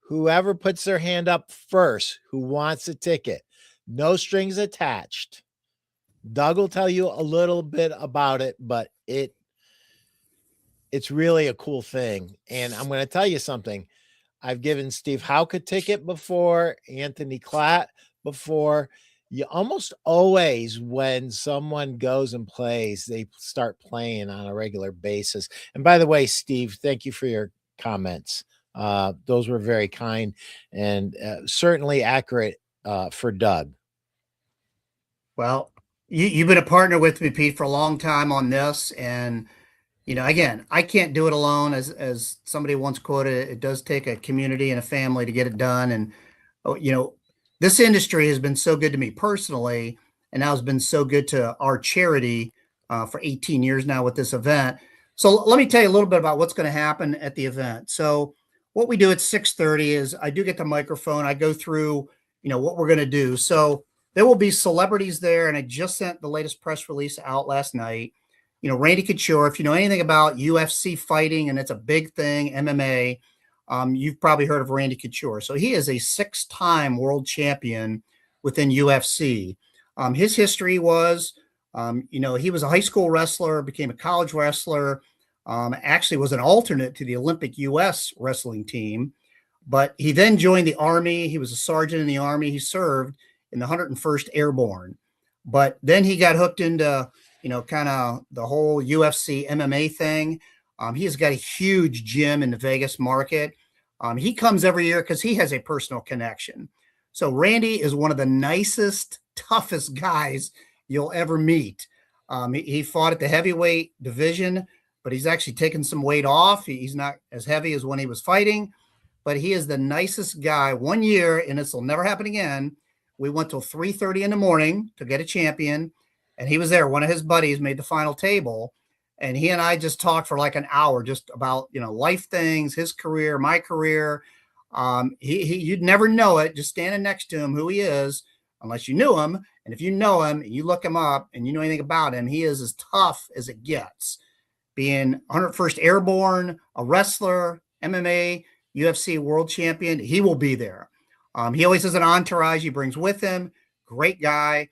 whoever puts their hand up first who wants a ticket. No strings attached. Doug will tell you a little bit about it, but it's really a cool thing. And I'm going to tell you something. I've given Steve Houck a ticket before, Anthony Klatt before. You almost always, when someone goes and plays, they start playing on a regular basis. And by the way, Steve, thank you for your comments. Those were very kind and certainly accurate for Doug. Well, you've been a partner with me, Pete, for a long time on this. And, again, I can't do it alone. As somebody once quoted, it does take a community and a family to get it done. And, this industry has been so good to me personally, and now has been so good to our charity for 18 years now with this event. So let me tell you a little bit about what's going to happen at the event. So what we do at 6:30 is I do get the microphone. I go through, what we're going to do. So there will be celebrities there, and I just sent the latest press release out last night. Randy Couture, if you know anything about UFC fighting, and it's a big thing, MMA, you've probably heard of Randy Couture. So he is a 6-time world champion within UFC. His history was, he was a high school wrestler, became a college wrestler, actually was an alternate to the Olympic U.S. wrestling team. But he then joined the Army. He was a sergeant in the Army. He served in the 101st Airborne. But then he got hooked into, kind of the whole UFC MMA thing. He has got a huge gym in the Vegas market. He comes every year because he has a personal connection. So Randy is one of the nicest, toughest guys you'll ever meet. He fought at the heavyweight division, but he's actually taken some weight off. He's not as heavy as when he was fighting, but he is the nicest guy. One year, and this will never happen again, we went till 3:30 in the morning to get a champion, and he was there. One of his buddies made the final table, and he and I just talked for like an hour just about, life things, his career, my career. You'd never know it just standing next to him, who he is, unless you knew him. And if you know him and you look him up and you know anything about him, he is as tough as it gets. Being 101st Airborne, a wrestler, MMA, UFC world champion, he will be there. He always has an entourage he brings with him. Great guy.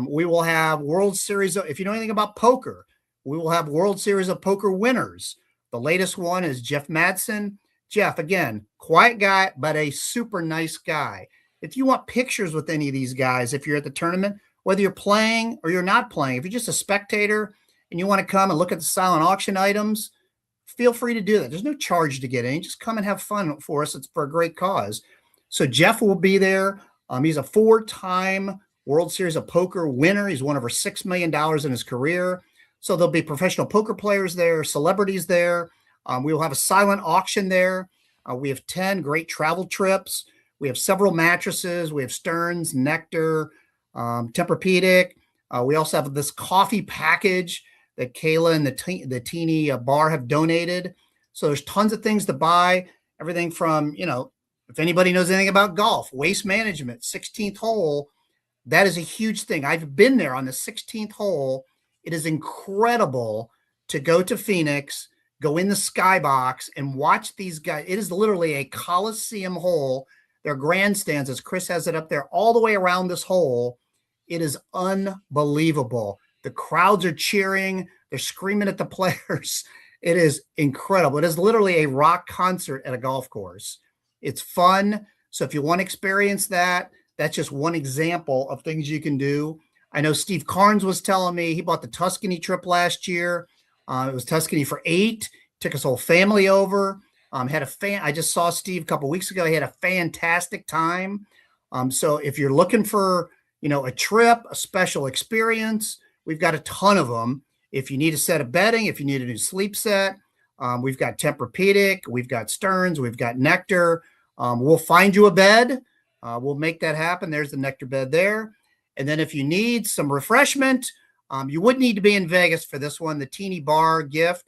We will have World Series. If you know anything about poker, we will have World Series of Poker winners. The latest one is Jeff Madsen. Jeff, again, quiet guy, but a super nice guy. If you want pictures with any of these guys, if you're at the tournament, whether you're playing or you're not playing, if you're just a spectator and you want to come and look at the silent auction items, feel free to do that. There's no charge to get in. Just come and have fun for us. It's for a great cause. So Jeff will be there. He's a 4-time World Series of Poker winner. He's won over $6 million in his career. So there'll be professional poker players there, celebrities there. We will have a silent auction there. We have 10 great travel trips. We have several mattresses. We have Stearns, Nectar, Tempur-Pedic. We also have this coffee package that Kayla and the teeny bar have donated. So there's tons of things to buy. Everything from, if anybody knows anything about golf, waste management, 16th hole, that is a huge thing. I've been there on the 16th hole. It is incredible to go to Phoenix, go in the skybox and watch these guys. It is literally a Coliseum hole. There are grandstands, as Chris has it up there, all the way around this hole. It is unbelievable. The crowds are cheering. They're screaming at the players. It is incredible. It is literally a rock concert at a golf course. It's fun. So if you want to experience that, that's just one example of things you can do. I know Steve Carnes was telling me he bought the Tuscany trip last year. It was Tuscany for 8. Took his whole family over. I just saw Steve a couple of weeks ago. He had a fantastic time. So if you're looking for, a trip, a special experience, we've got a ton of them. If you need a set of bedding, if you need a new sleep set, we've got Tempur-Pedic, we've got Stearns, we've got Nectar. We'll find you a bed. We'll make that happen. There's the Nectar bed there. And then if you need some refreshment, you would need to be in Vegas for this one, the teeny bar gift.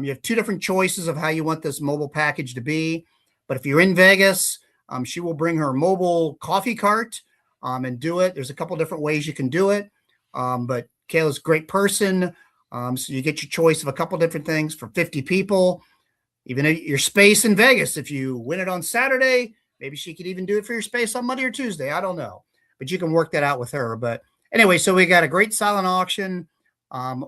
You have 2 different choices of how you want this mobile package to be. But if you're in Vegas, she will bring her mobile coffee cart and do it. There's a couple different ways you can do it. But Kayla's a great person. So you get your choice of a couple different things for 50 people. Even your space in Vegas, if you win it on Saturday, maybe she could even do it for your space on Monday or Tuesday. I don't know, but you can work that out with her. But anyway, so we got a great silent auction.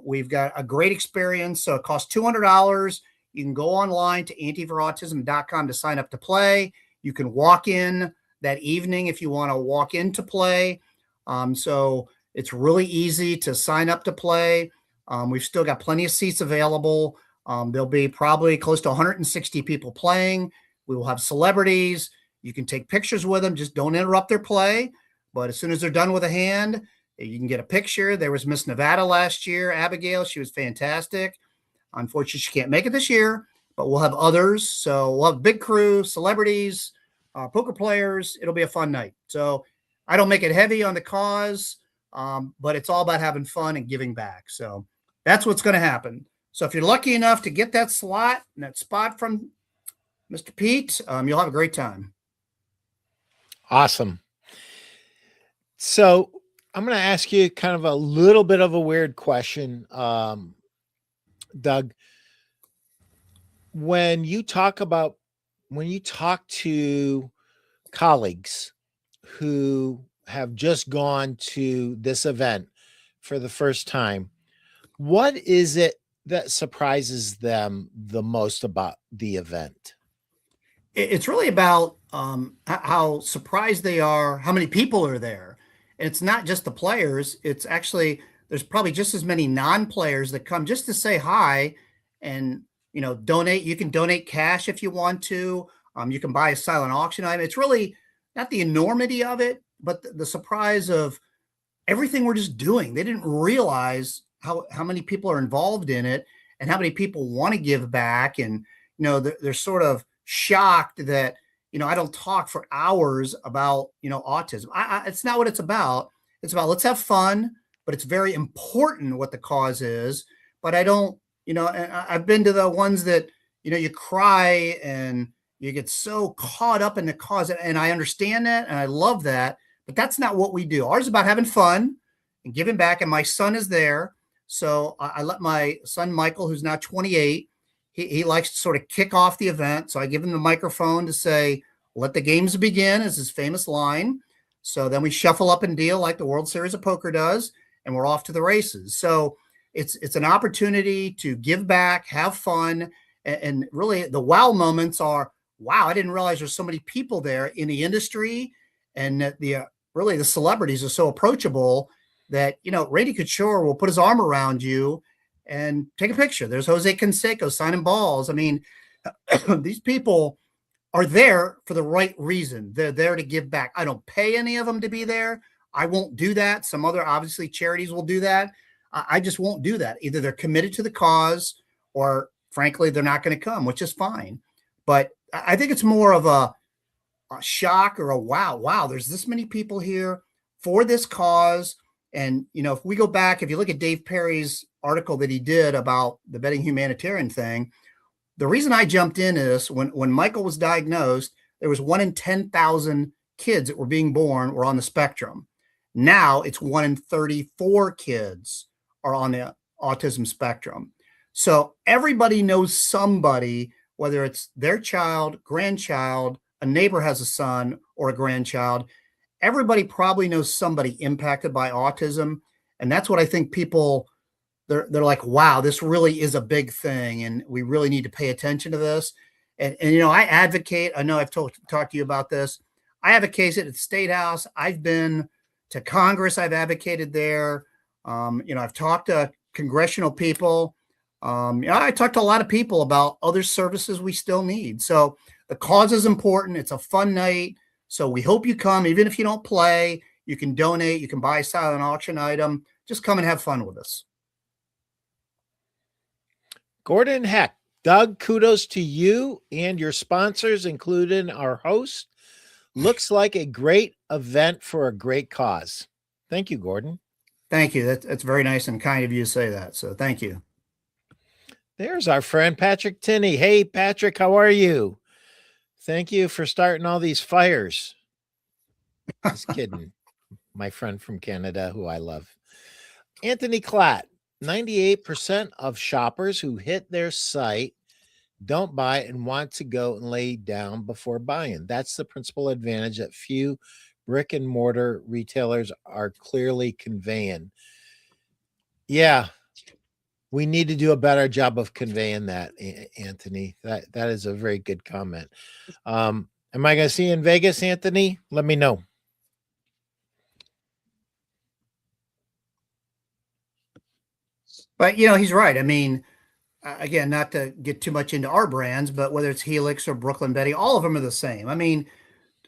We've got a great experience. So it costs $200. You can go online to antiforautism.com to sign up to play. You can walk in that evening if you want to walk in to play. So it's really easy to sign up to play. We've still got plenty of seats available. There'll be probably close to 160 people playing. We will have celebrities. You can take pictures with them. Just don't interrupt their play. But as soon as they're done with a hand, you can get a picture. There was Miss Nevada last year, Abigail. She was fantastic. Unfortunately, she can't make it this year, but we'll have others. So we'll have a big crew, celebrities, poker players. It'll be a fun night. So I don't make it heavy on the cause, but it's all about having fun and giving back. So that's what's going to happen. So if you're lucky enough to get that slot and that spot from Mr. Pete, you'll have a great time. Awesome. So I'm going to ask you kind of a little bit of a weird question, Doug. When you talk to colleagues who have just gone to this event for the first time, what is it that surprises them the most about the event? It's really about how surprised they are, how many people are there. And it's not just the players. It's actually, there's probably just as many non-players that come just to say hi and, donate. You can donate cash if you want to. You can buy a silent auction item. It's really not the enormity of it, but the surprise of everything we're just doing. They didn't realize how many people are involved in it and how many people want to give back. And, they're sort of shocked that, I don't talk for hours about, autism. It's not what it's about. It's about, let's have fun, but it's very important what the cause is. But I don't, and I've been to the ones that, you cry and you get so caught up in the cause. And I understand that. And I love that, but that's not what we do. Ours is about having fun and giving back. And my son is there. So I let my son, Michael, who's now 28, he likes to sort of kick off the event. So I give him the microphone to say, let the games begin, is his famous line. So then we shuffle up and deal like the World Series of Poker does, and we're off to the races. So it's an opportunity to give back, have fun, and really the wow moments are, wow, I didn't realize there's so many people there in the industry, and that the celebrities are so approachable that, Randy Couture will put his arm around you and take a picture. There's Jose Canseco signing balls. I mean, these people are there for the right reason. They're there to give back. I don't pay any of them to be there. I won't do that. Some other, obviously, charities will do that. I just won't do that. Either they're committed to the cause or, frankly, they're not going to come, which is fine. But I think it's more of a shock or a wow, there's this many people here for this cause. And, if we go back, if you look at Dave Perry's article that he did about the betting humanitarian thing, the reason I jumped in is when Michael was diagnosed, there was 1 in 10,000 kids that were being born were on the spectrum. Now it's 1 in 34 kids are on the autism spectrum. So everybody knows somebody, whether it's their child, grandchild, a neighbor has a son or a grandchild. Everybody probably knows somebody impacted by autism. And that's what I think people, they're like, wow, this really is a big thing. And we really need to pay attention to this. And I advocate, I know I've talked to you about this. I advocate it at the State House. I've been to Congress. I've advocated there. I've talked to congressional people. I talked to a lot of people about other services we still need. So the cause is important. It's a fun night. So we hope you come. Even if you don't play, you can donate. You can buy a silent auction item. Just come and have fun with us. Gordon Heck, Doug, kudos to you and your sponsors, including our host. Looks like a great event for a great cause. Thank you, Gordon. Thank you. That's very nice and kind of you to say that. So thank you. There's our friend Patrick Tinney. Hey, Patrick, how are you? Thank you for starting all these fires. Just kidding. My friend from Canada, who I love. Anthony Klatt, 98% of shoppers who hit their site don't buy and want to go and lay down before buying. That's the principal advantage that few brick and mortar retailers are clearly conveying. Yeah, we need to do a better job of conveying that, Anthony. That is a very good comment. Am I going to see you in Vegas, Anthony? Let me know. But, you know, he's right. I mean, again, not to get too much into our brands, but whether it's Helix or Brooklyn Betty, all of them are the same. I mean,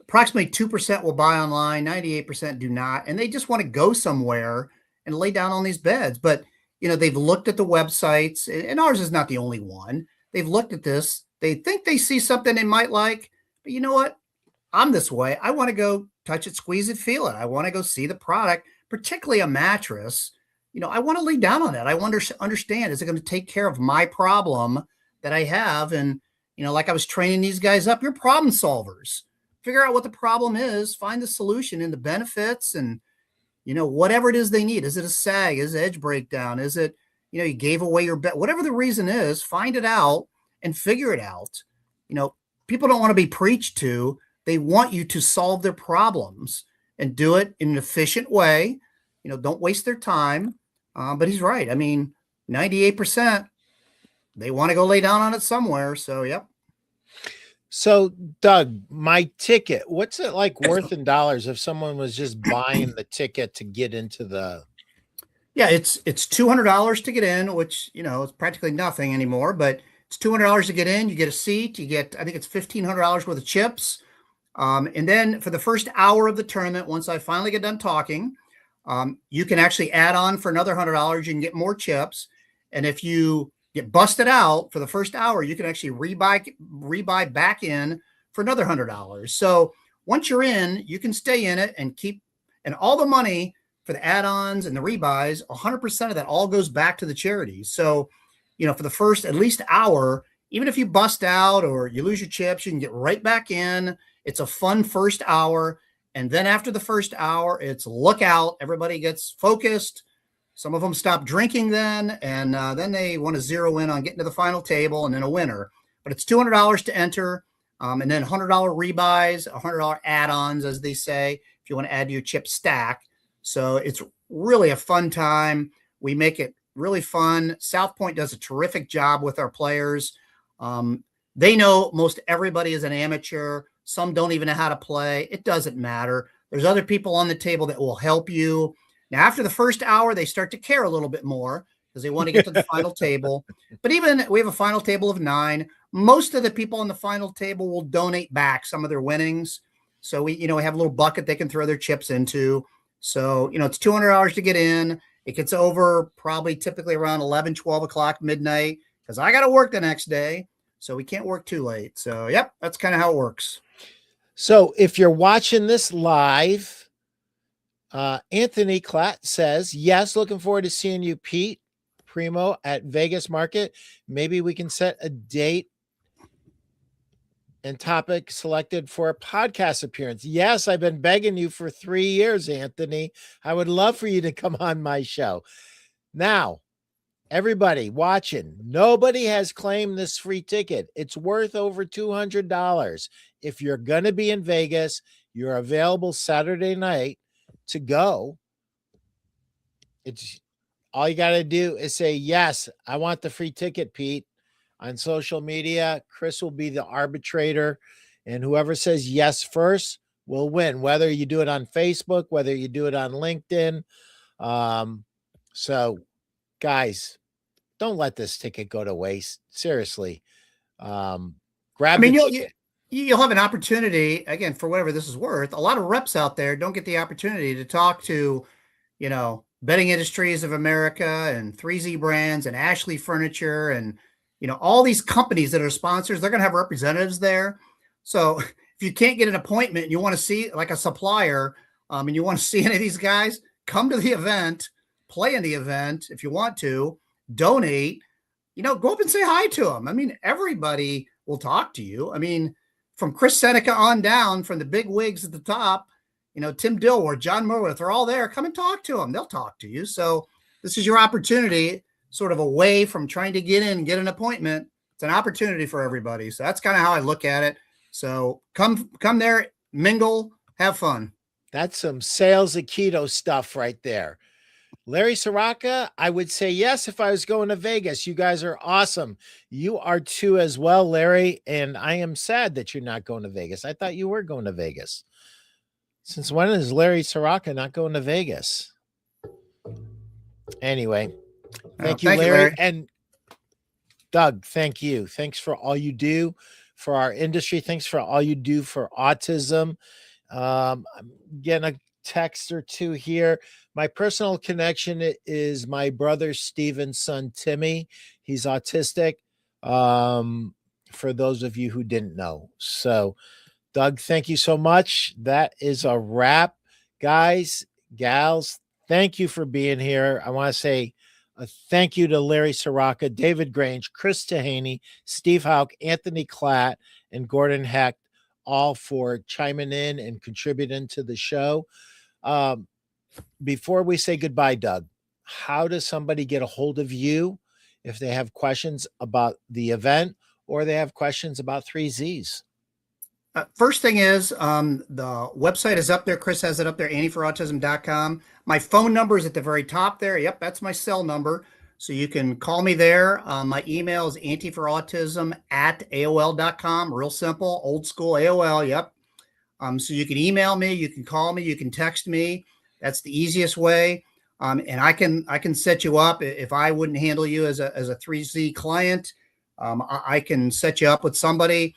approximately 2% will buy online, 98% do not. And they just want to go somewhere and lay down on these beds. But, you know, they've looked at the websites, and ours is not the only one. They've looked at this. They think they see something they might like. But you know what? I'm this way. I want to go touch it, squeeze it, feel it. I want to go see the product, particularly a mattress. You know, I want to lay down on it. I want to understand, is it going to take care of my problem that I have? And, you know, like I was training these guys up, you're problem solvers. Figure out what the problem is, find the solution and the benefits and, you know, whatever it is they need. Is it a sag? Is it edge breakdown? Is it, you know, you gave away your bed? Whatever the reason is, find it out and figure it out. You know, people don't want to be preached to. They want you to solve their problems and do it in an efficient way. You know, don't waste their time. But he's right. I mean, 98%, they want to go lay down on it somewhere. So, yep. So, Doug, my ticket, what's it like worth in dollars if someone was just buying the ticket to get into the... Yeah, it's $200 to get in, which, you know, it's practically nothing anymore, but it's $200 to get in. You get a seat. You get, I think it's $1,500 worth of chips. And then for the first hour of the tournament, once I finally get done talking, you can actually add on for another $100. You can get more chips. And if you get busted out for the first hour, you can actually rebuy back in for another $100. So once you're in, you can stay in it and keep, and all the money for the add-ons and the rebuys, 100% of that all goes back to the charities. So, you know, for the first at least hour, even if you bust out or you lose your chips, you can get right back in. It's a fun first hour. And then after the first hour, it's look out. Everybody gets focused. Some of them stop drinking then, and then they want to zero in on getting to the final table and then a winner. But it's $200 to enter, and then $100 rebuys, $100 add-ons, as they say, if you want to add to your chip stack. So it's really a fun time. We make it really fun. South Point does a terrific job with our players. They know most everybody is an amateur. Some don't even know how to play. It doesn't matter. There's other people on the table that will help you. Now, after the first hour, they start to care a little bit more because they want to get to the final table. But even we have a final table of 9. Most of the people on the final table will donate back some of their winnings. So we have a little bucket they can throw their chips into. So, it's $200 to get in. It gets over probably typically around 11, 12 o'clock, midnight, because I got to work the next day. So we can't work too late. So, yep, that's kind of how it works. So if you're watching this live, Anthony Klatt says, yes, looking forward to seeing you, Pete Primeau, at Vegas Market. Maybe we can set a date and topic selected for a podcast appearance. Yes, I've been begging you for 3 years, Anthony. I would love for you to come on my show. Now, everybody watching, nobody has claimed this free ticket. It's worth over $200. If you're going to be in Vegas, you're available Saturday night to go. It's all you got to do is say, yes, I want the free ticket, Pete. On social media, Chris will be the arbitrator, and whoever says yes first will win, whether you do it on Facebook, whether you do it on LinkedIn. So guys, don't let this ticket go to waste. Seriously. You'll have an opportunity, again, for whatever this is worth. A lot of reps out there don't get the opportunity to talk to, Bedding Industries of America and 3Z Brands and Ashley Furniture and, all these companies that are sponsors. They're going to have representatives there. So if you can't get an appointment and you want to see like a supplier and you want to see any of these guys, come to the event, play in the event if you want to, donate, go up and say hi to them. I mean, everybody will talk to you. I mean, from Chris Seneca on down, from the big wigs at the top, Tim Dilworth, John Morworth, they're all there. Come and talk to them. They'll talk to you. So, this is your opportunity, sort of away from trying to get in and get an appointment. It's an opportunity for everybody. So that's kind of how I look at it. So come there, mingle, have fun. That's some sales Aikido stuff right there. Larry Soraka, I would say yes if I was going to Vegas. You guys are awesome. You are too as well, Larry. And I am sad that you're not going to Vegas. I thought you were going to Vegas. Since when is Larry Soraka not going to Vegas? Anyway, thank you, Larry. And Doug, thank you. Thanks for all you do for our industry. Thanks for all you do for autism. I'm getting a text or two here. My personal connection is my brother Steven's son Timmy. He's autistic. For those of you who didn't know. So Doug, thank you so much. That is a wrap. Guys, gals, thank you for being here. I want to say a thank you to Larry Soraka, David Grange, Chris Tahaney, Steve Hauk, Anthony Klatt, and Gordon Hecht, all for chiming in and contributing to the show. Before we say goodbye, Doug, how does somebody get a hold of you if they have questions about the event or they have questions about 3Zs? First thing is, the website is up there. Chris has it up there, antiforautism.com. My phone number is at the very top there. Yep, that's my cell number. So you can call me there. My email is antiforautism@aol.com. Real simple, old school AOL. Yep. So you can email me, you can call me, you can text me. That's the easiest way. And I can set you up if I wouldn't handle you as a 3Z client. I can set you up with somebody.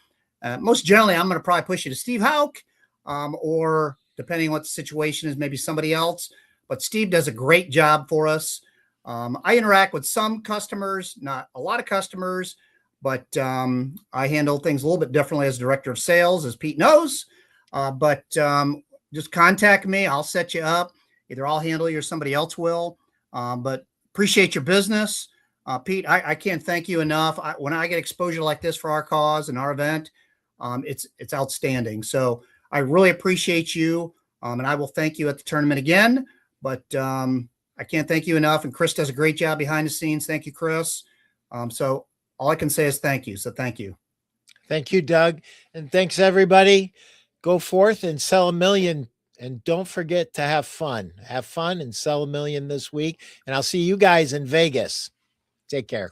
Most generally, I'm going to probably push you to Steve Hauk, or depending on what the situation is, maybe somebody else. But Steve does a great job for us. I interact with some customers, not a lot of customers, but I handle things a little bit differently as director of sales, as Pete knows. But just contact me. I'll set you up. Either I'll handle you or somebody else will. But appreciate your business. Pete, I can't thank you enough. When I get exposure like this for our cause and our event, it's outstanding. So I really appreciate you. And I will thank you at the tournament again. But I can't thank you enough. And Chris does a great job behind the scenes. Thank you, Chris. So all I can say is thank you. So thank you. Thank you, Doug. And thanks, everybody. Go forth and sell 1 million. And don't forget to have fun. Have fun and sell 1 million this week. And I'll see you guys in Vegas. Take care.